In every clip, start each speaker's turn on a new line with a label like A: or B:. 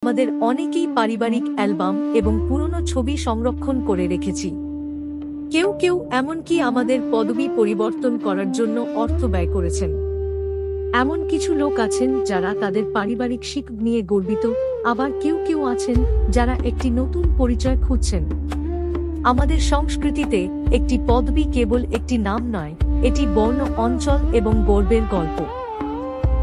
A: আমাদের অনেকেই পারিবারিক অ্যালবাম এবং পুরনো ছবি সংরক্ষণ করে রেখেছি। কেউ কেউ এমনকি আমাদের পদবি পরিবর্তন করার জন্য অর্থ ব্যয় করেছেন। এমন কিছু লোক আছেন যারা তাদের পারিবারিক শিক নিয়ে গর্বিত, আবার কেউ কেউ আছেন যারা একটি নতুন পরিচয় খুঁজছেন। আমাদের সংস্কৃতিতে একটি পদবি কেবল একটি নাম নয়, এটি বর্ণ, অঞ্চল এবং গর্বের গল্প।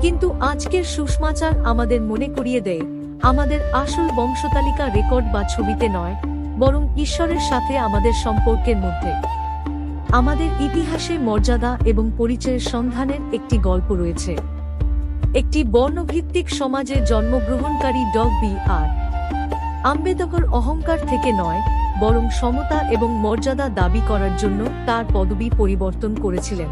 A: কিন্তু আজকের সুসমাচার আমাদের মনে করিয়ে দেয়, আমাদের আসল বংশতালিকা রেকর্ড বা ছবিতে নয়, বরং ঈশ্বরের সাথে আমাদের সম্পর্কের মধ্যে। আমাদের ইতিহাসে মর্যাদা এবং পরিচয়ের সন্ধানের একটি গল্প রয়েছে। একটি বর্ণভিত্তিক সমাজে জন্মগ্রহণকারী ড.বি.আর. আম্বেদকর অহংকার থেকে নয়, বরং সমতা এবং মর্যাদা দাবি করার জন্য তার পদবি পরিবর্তন করেছিলেন।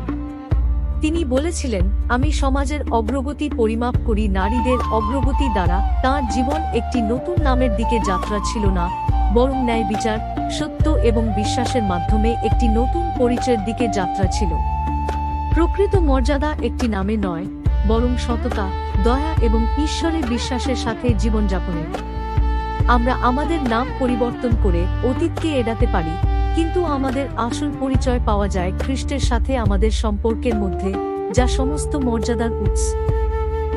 A: তিনি বলেছিলেন, আমি সমাজের অগ্রগতি পরিমাপ করি নারীদের অগ্রগতি দ্বারা। তাঁর জীবন একটি নতুন নামের দিকে যাত্রা ছিল না, বরং ন্যায়, বিচার, সত্য এবং বিশ্বাসের মাধ্যমে একটি নতুন পরিচয়ের দিকে যাত্রা ছিল। প্রকৃত মর্যাদা একটি নামে নয়, বরং সততা, দয়া এবং ঈশ্বরের বিশ্বাসের সাথে জীবনযাপনের। আমরা আমাদের নাম পরিবর্তন করে অতীতকে এড়াতে পারি, কিন্তু আমাদের আসল পরিচয় পাওয়া যায় খ্রিস্টের সাথে আমাদের সম্পর্কের মধ্যে, যা সমস্ত মর্যাদার উৎস।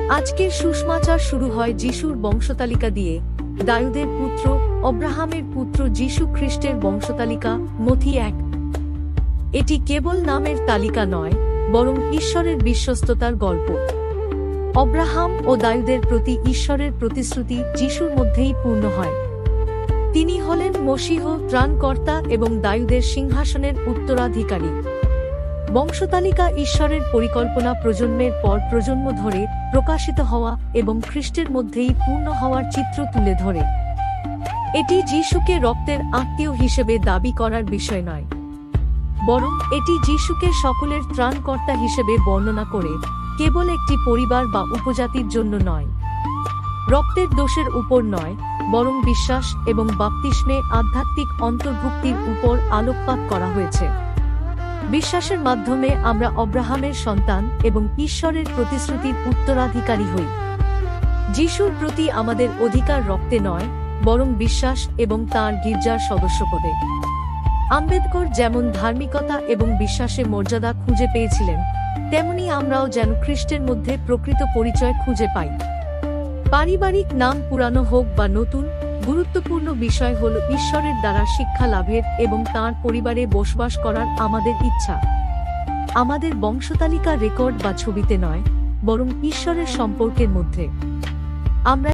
A: আজকের সুসমাচার শুরু হয় যিশুর বংশতালিকা দিয়ে। দাউদের পুত্র, অব্রাহামের পুত্র যিশু খ্রিস্টের বংশতালিকা, মথি 1। এটি কেবল নামের তালিকা নয়, বরং ঈশ্বরের বিশ্বস্ততার গল্প। অব্রাহাম ও দাউদের প্রতি ঈশ্বরের প্রতিশ্রুতি যিশুর মধ্যেই পূর্ণ হয়। তিনি হলেন মশীহ, ত্রাণকর্তা এবং দাউদের সিংহাসনের উত্তরাধিকারী। বংশতালিকা ঈশ্বরের পরিকল্পনা প্রজন্মের পর প্রজন্ম ধরে প্রকাশিত হওয়া এবং খ্রিস্টের মধ্যেই পূর্ণ হওয়ার চিত্র তুলে ধরে। এটি যিশুকে রক্তের আত্মীয় হিসেবে দাবি করার বিষয় নয়, বরং এটি যিশুকে সকলের ত্রাণকর্তা হিসেবে বর্ণনা করে, কেবল একটি পরিবার বা উপজাতির জন্য নয়। রক্তের দোষের উপর নয়, বরং বিশ্বাস এবং বাপ্তিস্মে আধ্যাত্মিক অন্তর্ভুক্তির উপর আলোকপাত করা হয়েছে। বিশ্বাসের মাধ্যমে আমরা অব্রাহামের সন্তান এবং ঈশ্বরের প্রতিশ্রুতির উত্তরাধিকারী হই। যিশুর প্রতি আমাদের অধিকার রক্তে নয়, বরং বিশ্বাস এবং তাঁর গির্জার সদস্যপদে। আম্বেদকর যেমন ধার্মিকতা এবং বিশ্বাসে মর্যাদা খুঁজে পেয়েছিলেন, তেমনি আমরাও যেন খ্রিস্টের মধ্যে প্রকৃত পরিচয় খুঁজে পাই। পারিবারিক নাম পুরানো হোক বা নতুন, গুরুত্বপূর্ণ বিষয় হল ঈশ্বরের দ্বারা শিক্ষা লাভের এবং তাঁর পরিবারে বসবাস করার আমাদের ইচ্ছা। আমাদের বংশতালিকা রেকর্ড বা ছবিতে নয়, বরং ঈশ্বরের সম্পর্কের মধ্যে। আমরা